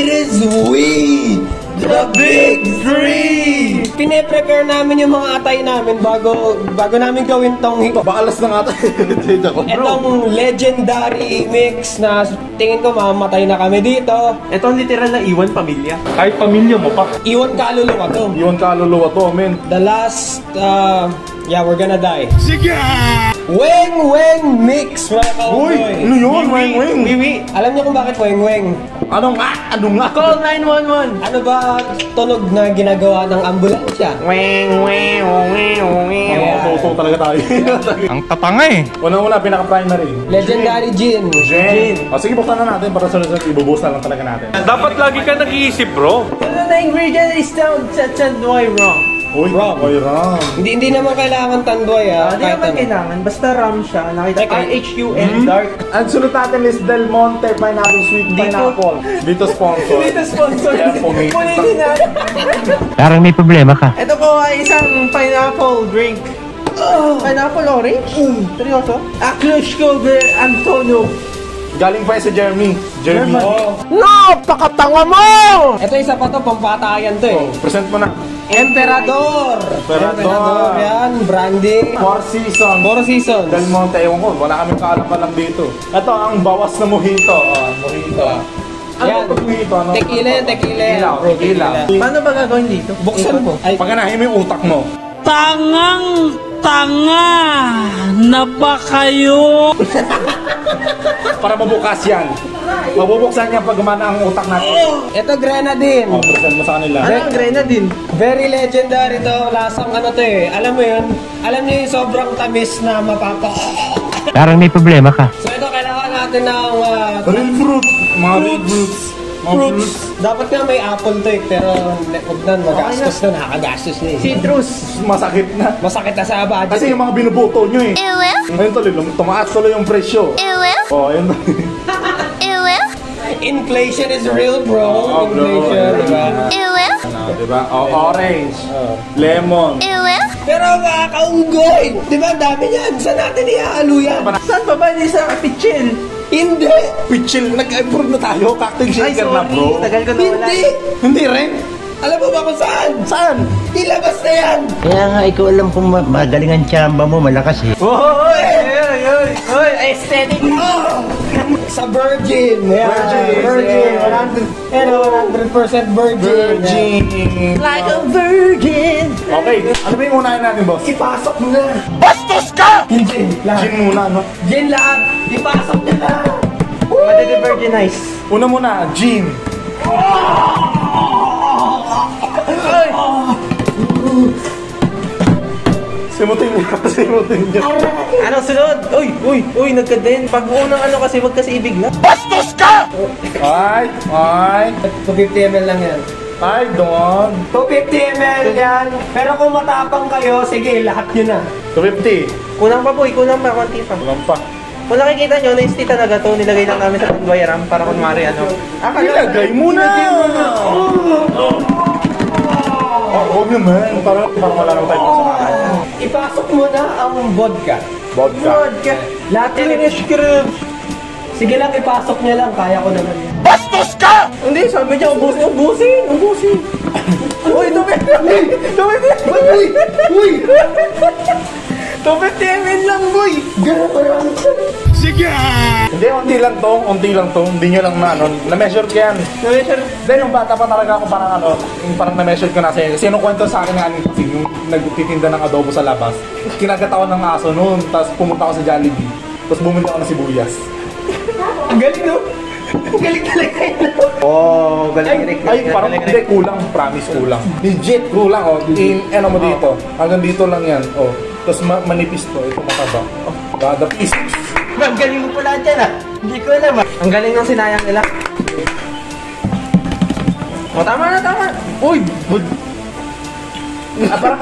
It is we, the Big Three! Pine-prepare namin yung mga atay namin bago namin gawin tong bakalas ng atay. Itong legendary mix na tingin ko mamamatay na kami dito. Ito ang literal na iwan pamilya. Kahit pamilya mo pa. Iwan kaluluwa to. Iwan kaluluwa to, men. The last, yeah, we're gonna die. Sige! Weng Weng Mix, mga Uy, kauboy. ano yun? Weng Weng. Wiwi. Alam niyo kung bakit Weng Weng? Ano nga? Ano nga? Call 911. Ano ba tunog na ginagawa ng ambulansya? Weng, weng, weng, weng. So talaga tayo. Ang tatanga eh. Una-una, pinaka-primary. Legendary Gin. Gin. O sige, buksan na natin para sa ibubuhos na lang talaga natin. Dapat lagi ka nag-iisip, bro. Ano na ingredient is down sa Tanduay rum. Uy, Rum. Uy, rum. Hindi naman kailangan tandoy Hindi naman kailangan. Basta rum siya. Nakita RHUN dark. Ang sunod natin is Del Monte Pineapple Sweet Pineapple. Dito sponsor. Dito sponsor. Kaya pumili. Pumili na. Parang may problema ka. Ito po ay isang pineapple drink. Pineapple orange? Seryoso? Aklushko Antonio. Galing pa yun sa Jeremy. Jeremy. Napakatanga mo! Ito isa pa to, pampatayan to eh. Present mo na. Emperador! Emperador. Yan, branding. Four seasons. 4 seasons. Del Monte, ewan ko. Wala kaming kaalam-alam dito. Ito ang bawas na mojito. Mojito. Ano Yan. pag mojito? Ano? Tequila yan, tequila yan. Tequila. Paano ba gagawin dito? Buksan mo. Ay, Pagkanahin mo yung utak mo. Tanga na ba kayo? Para mabukas yan. Mabubuksan niya pag gumana ang utak natin. ito grenadine. Present mo sa kanila. Ano ang grenadine? Very legendary to. Lasang ano to eh. Alam mo yun? Alam niyo yung sobrang tamis na mapapa... Parang may problema ka. So ito, kailangan natin ng... Real fruit. Mga real fruits. Mga fruits. Dapat nga may apple to eh. Pero huwag na, magastos na. Nakagastos na eh. Citrus. Masakit na. Masakit na sa budget. Kasi yung mga binubuto nyo eh. Ngayon tuloy, tumaas tuloy yung presyo. Oh, ayun. Inflation is real, bro. Oh, bro. Inflation, diba? Ano, diba? Oh, orange. Lemon. Pero mga kaunggoy, di ba ang dami niyan? Saan natin ihalo yan? Saan pa ba? Hindi sa pichil. Hindi! Pichil. Nag-improve na tayo. Cocktail shaker na, bro. Tagal ko na wala. Hindi! Hindi rin. Alam mo ba kung saan? Saan? Ilabas na yan! Kaya nga, ikaw alam kung magaling ang tsamba mo, malakas eh. Oy! Aesthetic! Sa Virgin! Yan. Virgin. 100% Virgin. Like a virgin! Okay. Ano ba yung unahin natin, boss? Ipasok mo na! Bastos ka! Gin lahat. Gin muna, no? Gin lahat! Ipasok niya na! Madi-virginize. Una muna, gin. Simutin niya. Anong sunod? Uy, nagka-din. Pag unang ano kasi, wag kasi ibig na. Bastos ka! Ay. 250 ml lang yan. Ay, doon. 250 ml yan! Pero kung matapang kayo, sige, lahat nyo na. 250. Kulang pa boy, kulang pa, konti pa. Walang pa. Kung nakikita nyo, na-steal talaga to, nilagay lang namin sa Tanduay Ram para kunwari ano. Ilagay mo na! Huwag naman. Parang wala naman tayo sa kanan. Ipasok mo na ang vodka. Vodka. Lahat yun sige lang, ipasok niya lang. Kaya ko naman yan. Bastos ka! Hindi, sabi niya, ubusin. Uy, 250 ml lang, boy! Sige! Hindi, unti lang to. Hindi nyo lang na-measure ko yan. Na-measure? Then yung bata pa talaga ako parang na-measure ko na sa'yo. Kasi yung kwento sa akin nga kasi yung nagtitinda ng adobo sa labas, kinagatawan ng aso noon, tapos pumunta ako sa Jollibee, tapos bumili ako ng sibuyas. Ang galing, no? Ang galing talaga yan. Oh, galing. Ay, parang hindi, kulang. Promise, kulang. Legit, kulang. Ano mo dito? Hanggang dito lang yan. Tapos manipis to. Ito mataba. Kada piece. Ang galing mo pala dyan ah. Hindi ko alam ah. Ang galing ng sinayang nila. Tama na. Uy! Parang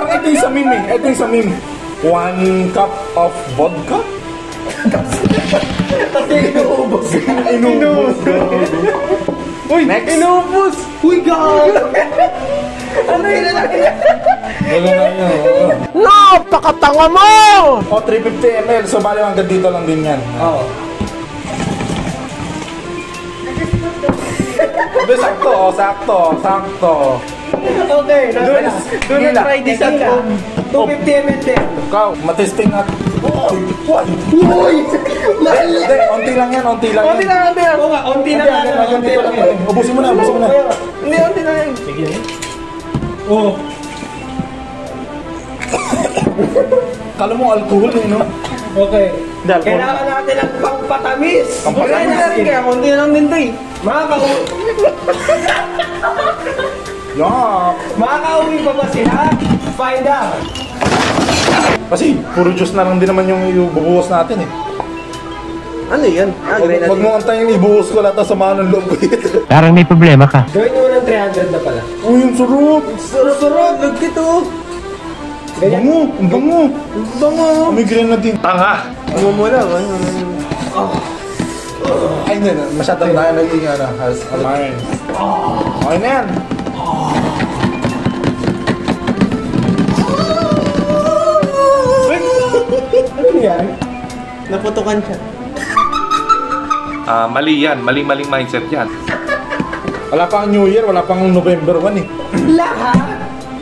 ito yung sa meme eh. Ito yung sa meme. 1 cup of vodka? Kasi inuubos. Uy, next! Inubos! Uy, God! Ano yun na lang? Napakatanga mo! 350 ml. So, bali hanggang dito lang din yan. Oo. Sabi, sakto. Okay, Do not try this at home. 250 ml din. Ikaw, matesting natin. Uy! Hindi, onti lang yan. Konti lang. Oo nga, onti na lang. Onti lang yan. Ubusin mo na. Hindi, konti lang yan. Sige. Oo. Kala mo alcohol eh, no? Okay. Hindi, alcohol. Kailangan natin ng pangpatamis. Konti na lang kaya, konti na lang din to eh. Makakauwi pa ba sila? Find out. Kasi, puro juice na lang din naman yung ibubuhos natin eh. Ano yan? Huwag mo antayin ibuhos ko lahat sa mga ng loob ko ito. Parang may problema ka. Gawin mo ng 300 na pala. Oh, yung surot! Surot, lagkit oh. Ang bango! May grenadine. Tanga! Ano mo lang, Ay, hindi. Masyadong na naging has align. Okay na yan. Ano nangyari? Naputukan siya. Mali yan. Maling mindset yan. Wala pang New Year, wala pang November 1 eh.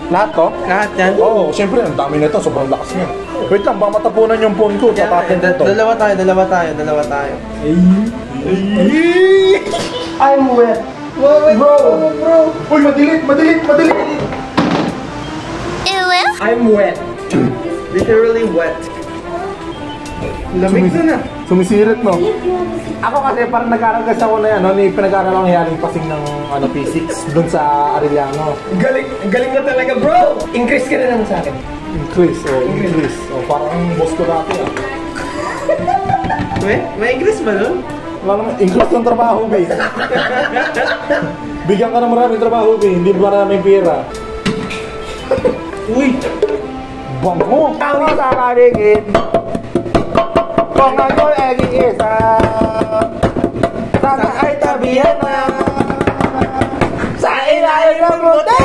Lahat to? Lahat yan? Oo, syempre, ang dami nito. Sobrang lakas niya. Wait lang, baka matapunan yung phone ko. Tatapin ko to. Dalawa tayo. I'm wet. Bro! Uy, madilit! I'm wet. Literally wet. Lamig na. Sumisirit, no? Ako kasi parang nag-aaral kasi ako na yan, no? Pinag-aaral ako ng pasing ng physics dun sa Arellano. Galing mo talaga, bro. Increase ka na lang sa akin. Increase. Parang boss ko dati, ah. May English ba nun? Wala naman, increase ng trabaho, be. Bigyan ka ng maraming trabaho, be. Hindi maraming pera. Uy! Bango! Tama sa kaligid. Kung ako'y aging isa, sana ay tabihan na sa ilalim ng buti,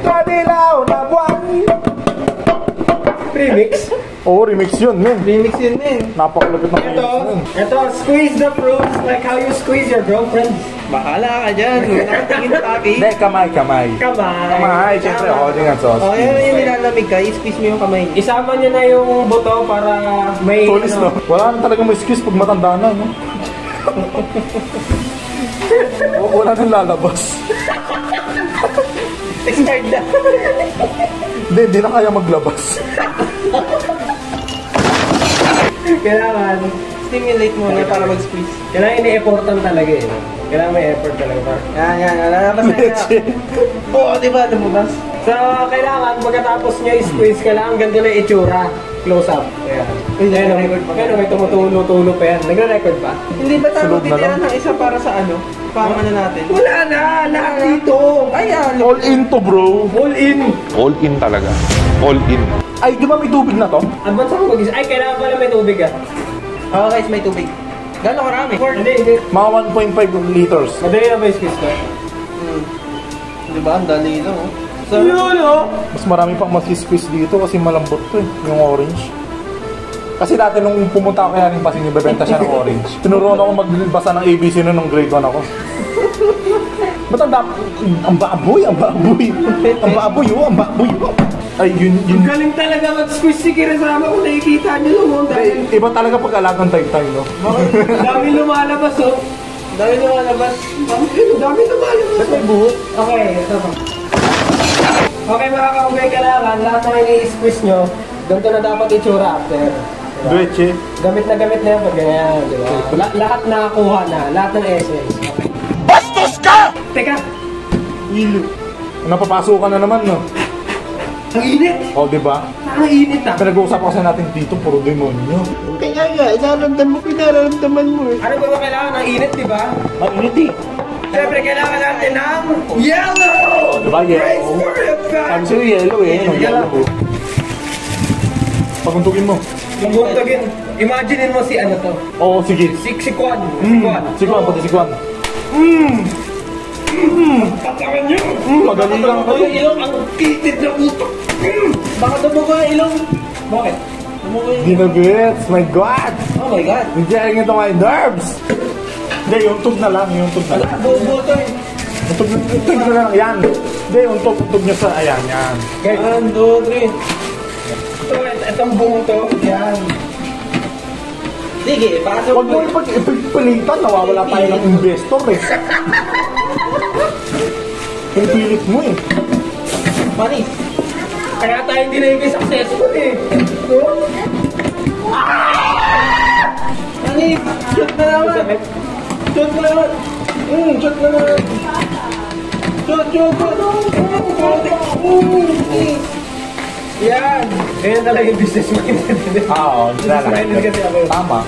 sa dilaw na buwan. Remix. Oo, remix yun, men. Remix yun din. Napakalapit ng remix yun. Ito, squeeze the fruits like how you squeeze your girlfriend. Bahala ka dyan. Huwag na tingin sa akin. Hindi, kamay. Kamay. Kamay, syempre, holding ang sauce. O, yan yung nilalamig ka. I-squeeze mo yung kamay. Isama nyo na yung buto para may... Tulis, no? Wala na talaga may excuse pag matanda na, no? Wala nang lalabas. Expired na. Hindi na kaya maglabas. Kailangan Stimulate mo na para mag-squeeze. Kailangan ini-effortan talaga eh. Kailangan may effort talaga. Yan. Lalabas na yan. Oo, diba? Lumabas. So, kailangan pagkatapos nyo i-squeeze, kailangan ganito na itsura. Close up. Ayan. Ayan, may tumutulo-tulo pa yan. Nagre-record pa? Hindi ba tayo Sulog na titira lang. ng isa para sa ano? Para ano natin? Wala na! Lahat dito! Ay, All into, bro. All in! All in talaga. All in. Ay, di ba may tubig na to? Advance ako mag-isa. Ay, kailangan pala may tubig ah. Oo guys, may tubig. Gano'ng karami? Hindi. Mga 1.5 liters. Madali na ba yung squeeze ko? Diba? Ang dali lang oh. So, Yun oh! Mas marami pang mas-squeeze dito kasi malambot to eh, yung orange. Kasi dati nung pumunta ako kaya rin pasing ibebenta siya ng orange. Tinuruan ako magbasa ng ABC na nung grade 1 ako. Ba't ang baboy. Ay, yun. Galing talaga mag-squeeze si Kirasama kung nakikita nyo mo. Ay, iba talaga pag-alagang taytay, no? Dami lumalabas oh. dami lumalabas. Dami lumalabas. Ba't may buhok? Okay, ito pa. Okay mga kaugay, kailangan lahat na ini-squeeze nyo, ganito na dapat itsura after. Diba? Dueche. Gamit na yan pag ganyan, di ba? Lahat nakakuha na, lahat ng essence. Okay. Bastos ka! Teka! Ilo. Napapasukan na naman, no? Ang init! O, di ba? Ang init ah! Pinag-uusap kasi natin dito, puro demonyo. Kaya nga, nararamdaman mo eh. Ano ba kailangan? Ang init, di ba? Mainit eh. Siyempre, kailangan natin ng yellow! Diba, yellow? Brace for effect! Sabi sa'yo, yellow eh. Yellow. Paguntugin mo. Kung buntagin, imaginein mo si ano to. Oo, sige. Si Kwan. Si Kwan, pati si Kwan. Tatangan nyo! Magaling lang Baka yung ilong, ang kitid na utok. Baka dumugo yung ilong. Bakit? Dumugo yung ilong. Ginagets, my God! Oh my God. You're getting into my nerves! Hindi, yung tug na lang, yung tug na lang. Bobo to eh. Yung tug na lang, yan. Hindi, yung tug nyo sa, ayan, yan. 1, 2, 3. Itong buong to, yan. Sige, pasok Huwag mo ipagpilitan, nawawala tayo ng investor eh. Pinipilit mo eh. Manis. Kaya tayo hindi naging successful eh. No? Manis. Shoot na naman. Shoot na naman. Shoot na naman. Shoot. Yan. Ganyan talaga yung business minded. Oo, Business minded kasi ako. Tama.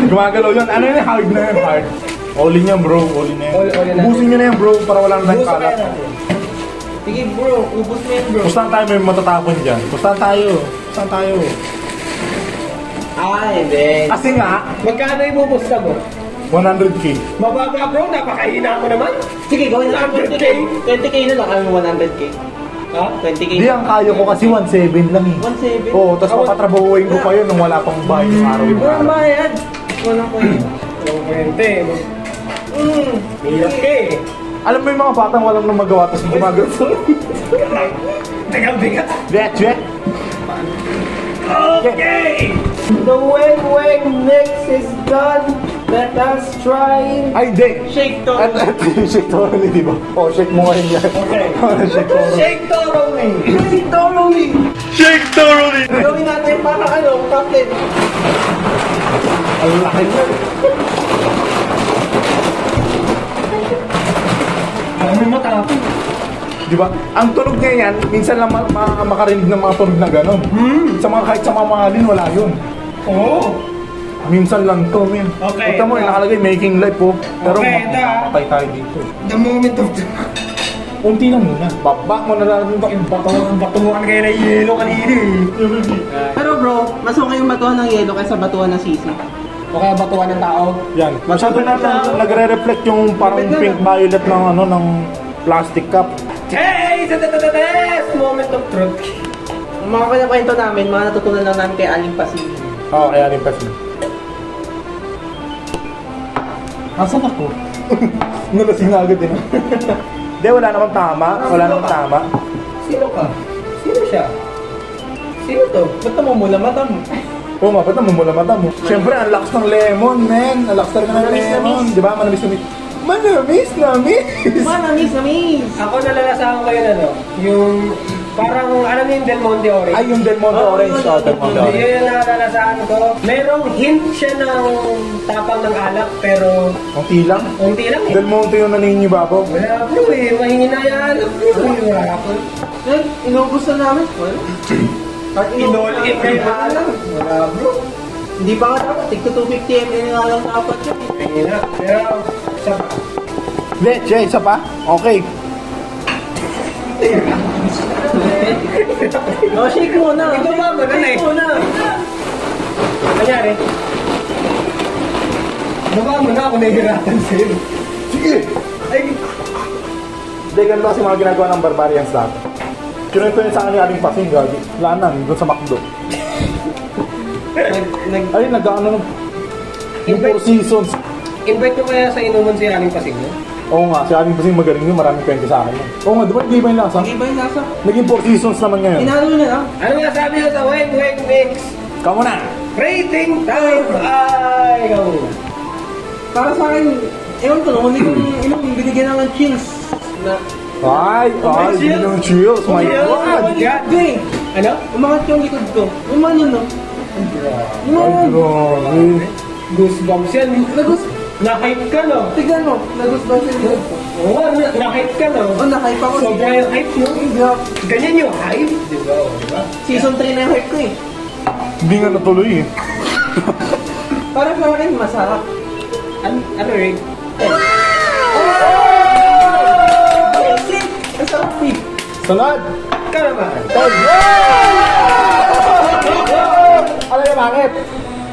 Gumagalaw yun. Ano yun? Hard na yun, hard. All in yan, bro. All in na yan. All in na. Busin nyo na yan, bro, para wala na tayong Busa kaya kalat. natin. Sige bro, ubus na yan bro. Pustahan tayo may matatapon dyan. Pustahan tayo. Hindi. Kasi nga, Magkano ibubusta mo? 100k. Mababa bro, napakahina mo naman. Sige, gawin na 100K. 20k na lang kami 100k. Ha? 20k. Di ang kayo ko kasi 1.7 lang eh. 1.7. Oo, tapos papatrabahuin ko pa yun nung wala pang bahay yung araw yung Walang araw. bayad. Walang bayad. Walang kwente. Hirap ka eh. Alam mo yung mga batang walang nang magawa tapos gumagawa. Tagal-bigat. Jet. Okay! The weng next is done. Let us try. Ay, di. Shake to. At yung shake thoroughly, di ba? Oh, shake mo ngayon yan. Okay. Shake thoroughly. Shake thoroughly. Shake thoroughly. Shake thoroughly! Gawin natin para captain. Ang laki na. Alam mo matapos. Di ba? Ang tunog niya yan, minsan lang makarinig ng mga tunog na gano'n. Kahit sa mga mahalin, wala yun. Oo. Minsan lang to, men. Okay. Punta mo, nakalagay making life po. Pero Okay, ito, ah. makapatay tayo dito. The moment of the... Unti lang muna. Baba mo na lang yung Batuhan kayo na yelo kanina eh. Pero bro, mas okay yung batuhan ng yelo kaysa batuhan ng sisi. O kaya batuhan ng tao. Yan. Masyado na nagre-reflect yung parang pink violet ng ng plastic cup. Hey! Test! Moment of truth. Ang mga pinakwento namin, mga natutunan lang namin kay Aling Pasig. Oo, kaya rin kasi. Asan ako? Nalasing na agad din. Hindi, wala namang tama. Wala namang tama. Sino ka? Sino siya? Sino to? Ba't namumula mata mo? Oo nga, ba't namumula mata mo? Siyempre, ang lakas ng lemon, men. Ang lakas talaga ng Manamis, lemon. namis. Di ba? Manamis. Namis! Ako nalalasahan ko yun ano, yung parang ano yung Del Monte Orange. Ay, yung Del Monte Orange. Oh, Del Monte Orange. Yun yung nalalasahan ko. Merong hint siya ng tapang ng alak pero Unti lang. unti lang eh. Del Monte yung naninibabaw. Wala bro eh, mahingina yung alak bro. Wala po. Inubos na namin. Wala. Inol-in kayo alak. Wala bro. Hindi pa nga dapat. Tigto 250 ml nga lang dapat yun. Mahingina. Pero, isa pa. Hindi, Che, isa pa? Okay. No, shake muna. Ito ba, maganda eh. Shake muna. Kanyari. Baba mo na ako nahihirapan sa'yo. Sige! Ay, Hindi, ganun kasi mga ginagawa ng barbarians dati. Kinuwento yun sa akin ni Aling Pasing, gagi. Wala na, doon sa McDo. Ay, nag-ano nung... Yung Four Seasons. invite ko kaya sa inuman si Aling Pasig, no? Oo nga, si Aling Pasing magaling yun, maraming kwento sa akin. Oo nga, di ba hindi ba yung lasa? Hindi ba yung lasa? Naging Four Seasons naman ngayon. Inalo na lang. Ano nga sabi ko sa Weng Weng Mix? Kamu na! Rating time! Ay, ikaw. Para sa akin, ewan ko, nung binigyan ng chills. Na, Ay, hindi naman chills. My God! Hindi. Ano? Umangat yung likod ko. Umano, no? Ay, Umano. grabe. Goosebumps yan. Na-hype ka, no? Tignan mo, nagustuhan sa likod ko. Oo, na-hype ka, no? Oh, nakahype ako. Sobra yung hype, no? Ganyan yung hype, di ba? Di ba? Season 3 na yung hype ko eh. Hindi nga natuloy eh. Para sa akin, masarap. Ano rin? Basic! Ang sarap eh. Sunod! Ka naman. Alam niyo bakit?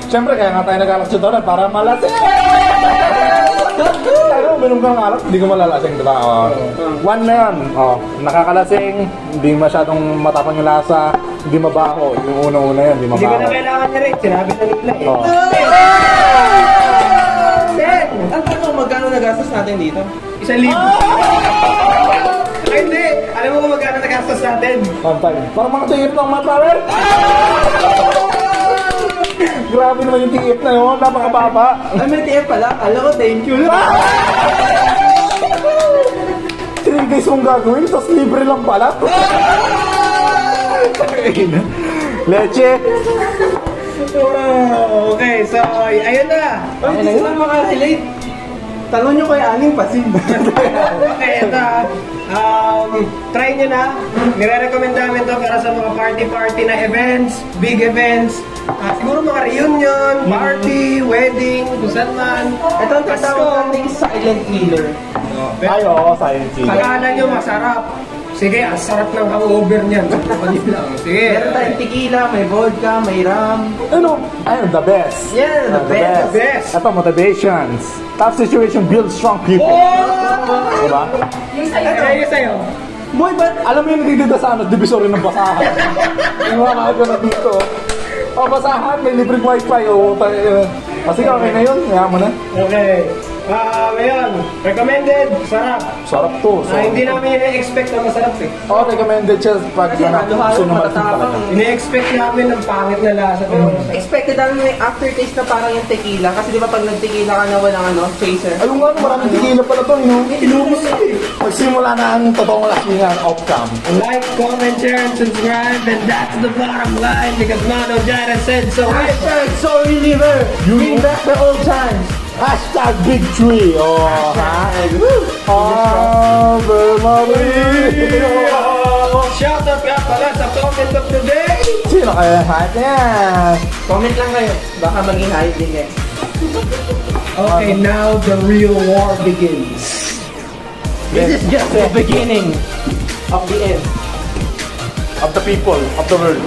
Siyempre, kaya nga tayo nag-alak doon para malasing! Ano, uminom ka ng alak, hindi ka malalasing, diba? One na yan. Nakakalasing, hindi masyadong matapang yung lasa, Hindi mabaho. Yung unang-una yan, hindi Hindi ko mabaho. na kailangan niya rin. Sinabi na nila eh. Oh. Ang tanong, magkano nagastos natin dito? 1,000. Ay, hindi. Alam mo kung magkano nagastos natin? Pantay. Parang mga tiip ng mga power. Grabe naman yung tiip na yun. Napakababa. Ay, may TF pala. Alam ko, thank you. 3 days mong gagawin, tapos libre lang pala. Leche. Oh, okay, so, ayun na. Ay, hindi sila makarelate. Tanong nyo kay Aling Pasin. Okay, ito. Try nyo na. Nire-recommend namin to para sa mga party-party na events, big events. Siguro mga reunion, party, wedding, kung saan man. Ito ang tatawag natin silent killer. Ay, oo, science killer. Akala nyo masarap. Sige, ang sarap ng hangover niyan. Lang. Sige. Meron tayong tequila, may vodka, may ram. Ano? Ayun, the best. Yeah, the best. The best. Ito, motivations. Tough situation builds strong people. Diba? Yung sa'yo. Boy, ba't alam mo yung nagdidida sa ano, divisory ng basahan? Yung mga kagawa na dito. O, basahan, may libreng wifi. O, kasi okay na yun, kaya mo na. Okay. Ngayon, recommended, sarap. Sarap to. Hindi namin ini-expect na masarap eh. Oh, recommended siya pag Kasi halo-halo, gusto nyo malaking matatapang. talaga. Ini-expect namin ng pangit na lasa. Pero Expected namin may aftertaste na parang yung tequila. Kasi di ba pag nag-tequila ka na walang chaser? Ayun nga, maraming tequila pala to, no? Inubos na eh. Magsimula na ang totoong lasingan, off-cam. like, comment, share, and subscribe. And that's the bottom line because Mano Jara said so. Sorry, liver! Bring back the old times! Hashtag Big Tree. Oh, ha? Ave Maria. Shout out nga pala sa comment of the day. Sino kaya hype yan? Comment lang kayo. Baka maging hype din eh. Okay, now the real war begins. This is just the beginning of the end. Of the people, of the world.